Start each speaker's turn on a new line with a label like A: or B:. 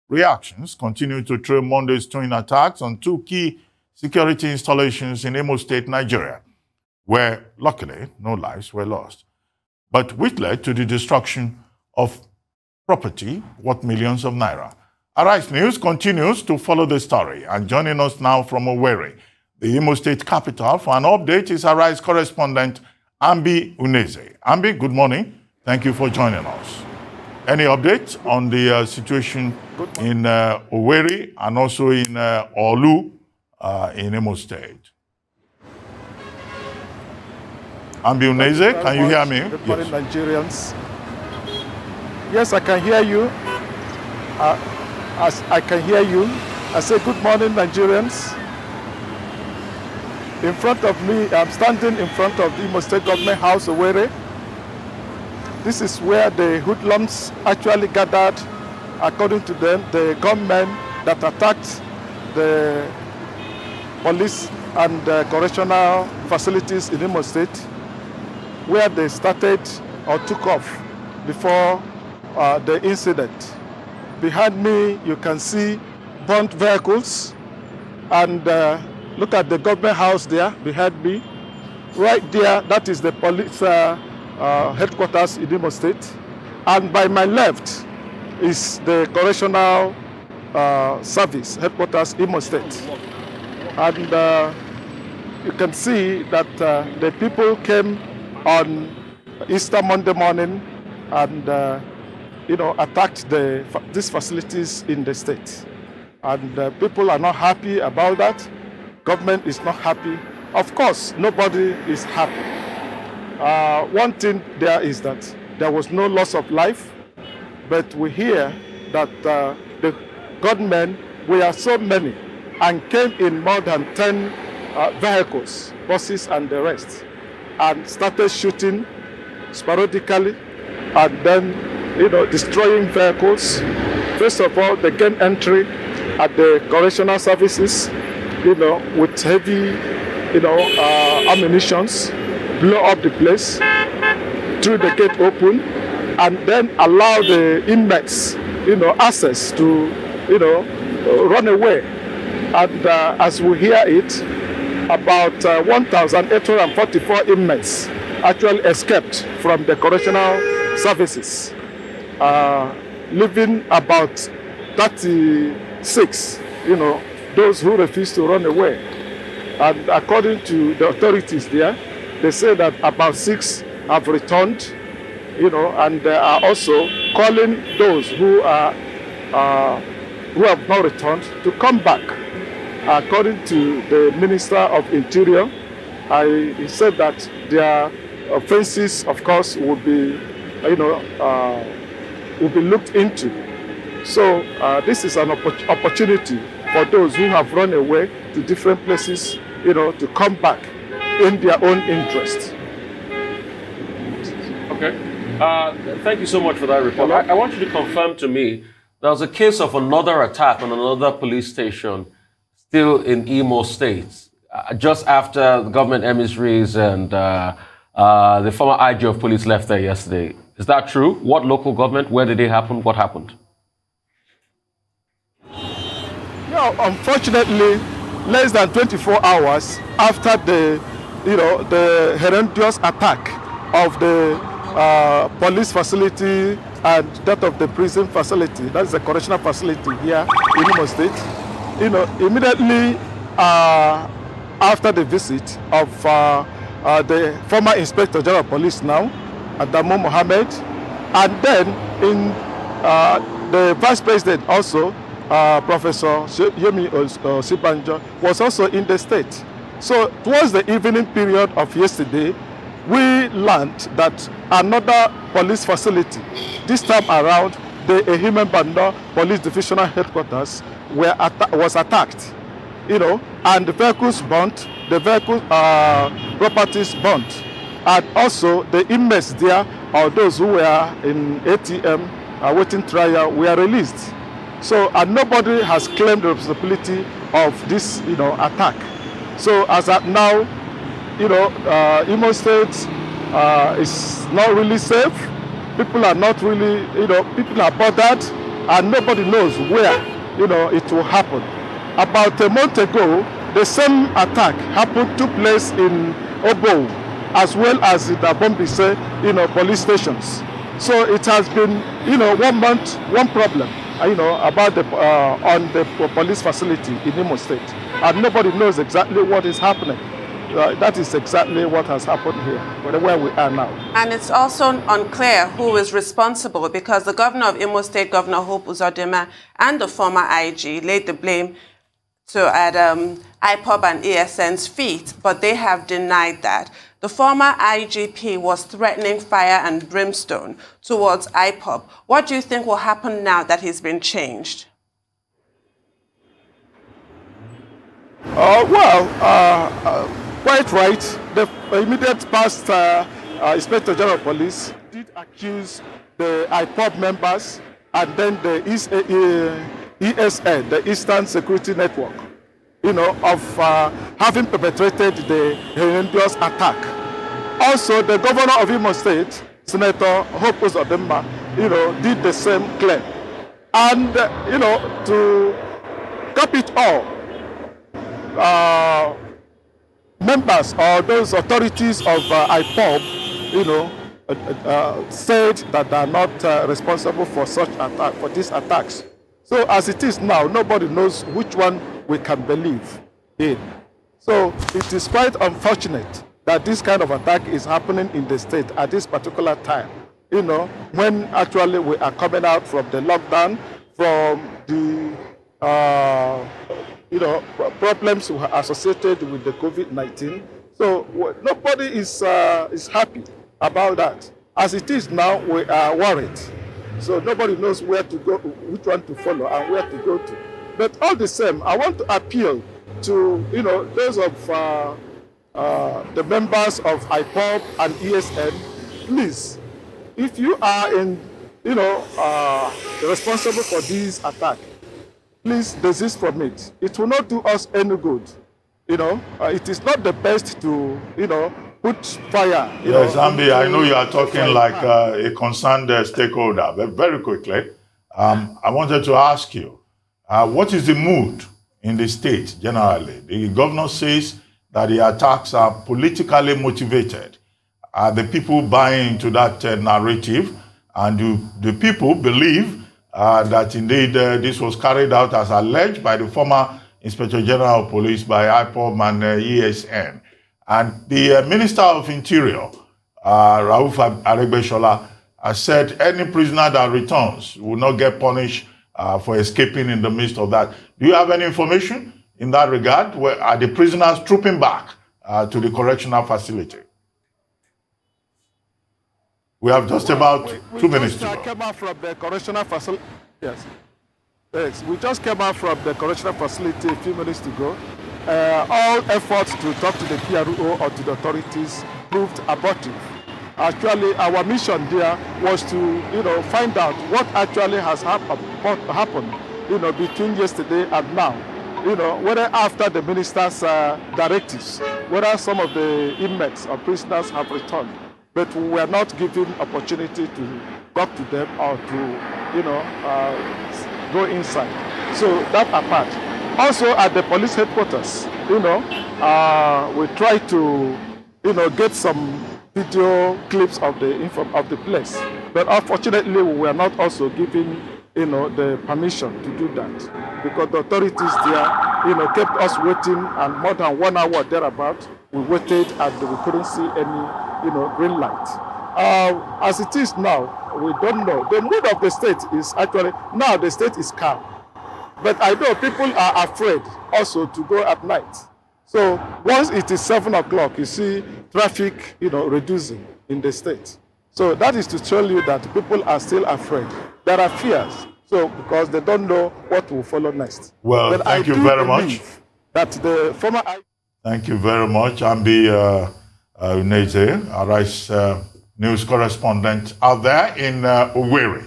A: Reactions continue to trail Monday's twin attacks on two key security installations in Imo State, Nigeria, where, luckily, no lives were lost, but which led to the destruction of property worth millions of naira. Arise News continues to follow the story, and joining us now from Owerri, the Imo State capital, for an update is Arise correspondent Ambi Uneze. Ambi, good morning. Thank you for joining us. Any updates on the situation in Owerri and also in Olu in Imo State? Ambi Uneze, can you hear me?
B: Good morning, Nigerians. Yes, I can hear you. As I can hear you, I say good morning, Nigerians. In front of me, I'm standing in front of the Imo State Government House, Owerri. This is where the hoodlums actually gathered, according to them, the gunmen that attacked the police and correctional facilities in Imo State, where they started or took off before the incident. Behind me, you can see burnt vehicles, and look at the government house there behind me. Right there, that is the police headquarters in Imo State. And by my left is the correctional service headquarters, Imo State. And you can see that the people came on Easter Monday morning and attacked these facilities in the state. And people are not happy about that. Government is not happy. Of course, nobody is happy. One thing there is that there was no loss of life, but we hear that the gunmen were so many and came in more than 10 vehicles, buses and the rest, and started shooting sporadically and then destroying vehicles. First of all, they gained entry at the correctional services, with heavy, ammunitions, blow up the place, threw the gate open, and then allow the inmates, access to, run away. And as we hear it, about 1,844 inmates actually escaped from the correctional services, leaving about 36, those who refused to run away. And according to the authorities there, they say that about 6 have returned, and they are also calling those who have not returned to come back. According to the Minister of Interior, he said that their offences, of course, will be, looked into. So this is an opportunity for those who have run away to different places, to come back in their own interest.
C: Okay. Thank you so much for that report. I want you to confirm to me, there was a case of another attack on another police station still in Imo State, just after the government emissaries and the former IG of police left there yesterday. Is that true? What local government? Where did it happen? What happened?
B: Unfortunately, less than 24 hours after the horrendous attack of the police facility and that of the prison facility, that's the correctional facility here in Imo State, immediately after the visit of the former Inspector General of Police now, Adamu Mohammed, and then in the Vice President also, Professor Yemi Osibanjo, was also in the state. So towards the evening period of yesterday, we learned that another police facility, this time around the Ehime Bando Police Divisional Headquarters, was attacked, and the vehicles burnt, the vehicle properties burnt, and also the inmates there, or those who were in ATM awaiting trial, were released. So, and nobody has claimed the responsibility of this, attack. So, as at now, Imo State is not really safe. People are not really, people are bothered. and nobody knows where, it will happen. About a month ago, the same attack took place in Obo, as well as in the Bombise, police stations. So it has been, 1 month, one problem, about on the police facility in Imo State, and nobody knows exactly what is happening. That is exactly what has happened here, where we are now.
D: And it's also unclear who is responsible, because the governor of Imo State, Governor Hope Uzodinma, and the former IG laid the blame at IPOB and ESN's feet, but they have denied that. The former IGP was threatening fire and brimstone towards IPOB. What do you think will happen now that he's been changed?
B: Quite right. The immediate past Inspector General of Police did accuse the IPOB members and then the ESN, the Eastern Security Network, of having perpetrated the horrendous attack. Also, the governor of Imo State, Senator Hope Uzodinma, did the same claim. And, to cap it all, members or those authorities of IPOB, said that they are not responsible for such attack, for these attacks. So as it is now, nobody knows which one we can believe in. So it is quite unfortunate that this kind of attack is happening in the state at this particular time, when actually we are coming out from the lockdown, from the problems associated with the COVID-19. So nobody is happy about that. As it is now, we are worried. So nobody knows where to go, which one to follow, and where to go to. But all the same, I want to appeal to those of the members of IPOB and ESN. Please, if you are responsible for this attack, please desist from it. It will not do us any good. It is not the best to, put fire.
A: Yes, Ambi, I know you are talking like a concerned stakeholder. But very quickly, I wanted to ask you, what is the mood in the state generally? The governor says that the attacks are politically motivated. Are the people buying into that narrative? And do the people believe that indeed this was carried out as alleged by the former Inspector General of Police, by IPOB and ESN? And the Minister of Interior, Rauf Aregbesola, has said any prisoner that returns will not get punished for escaping in the midst of that. Do you have any information in that regard? Where are the prisoners trooping back to the correctional facility? We have just about 2 minutes to go.
B: Came out from the correctional facility. Yes. We just came out from the correctional facility a few minutes to go. All efforts to talk to the PRO or to the authorities proved abortive. Actually, our mission there was to, find out what actually has happened, between yesterday and now. Whether after the minister's directives, whether some of the inmates or prisoners have returned. But we were not given opportunity to talk to them or to, go inside. So that apart. Also at the police headquarters, we try to, get some video clips of the place. But unfortunately, we were not also given, the permission to do that, because the authorities there, kept us waiting, and more than 1 hour thereabout, we waited and we couldn't see any, green light. As it is now, we don't know. The mood of the state is actually, now the state is calm. But I know people are afraid also to go at night. So once it is 7 o'clock, you see traffic, reducing in the state. So that is to tell you that people are still afraid. There are fears, so because they don't know what will follow next.
A: Well,
B: but
A: thank you very much.
B: That the former.
A: Thank you very much, Ambi Uneze, Arise news correspondent out there in Owerri.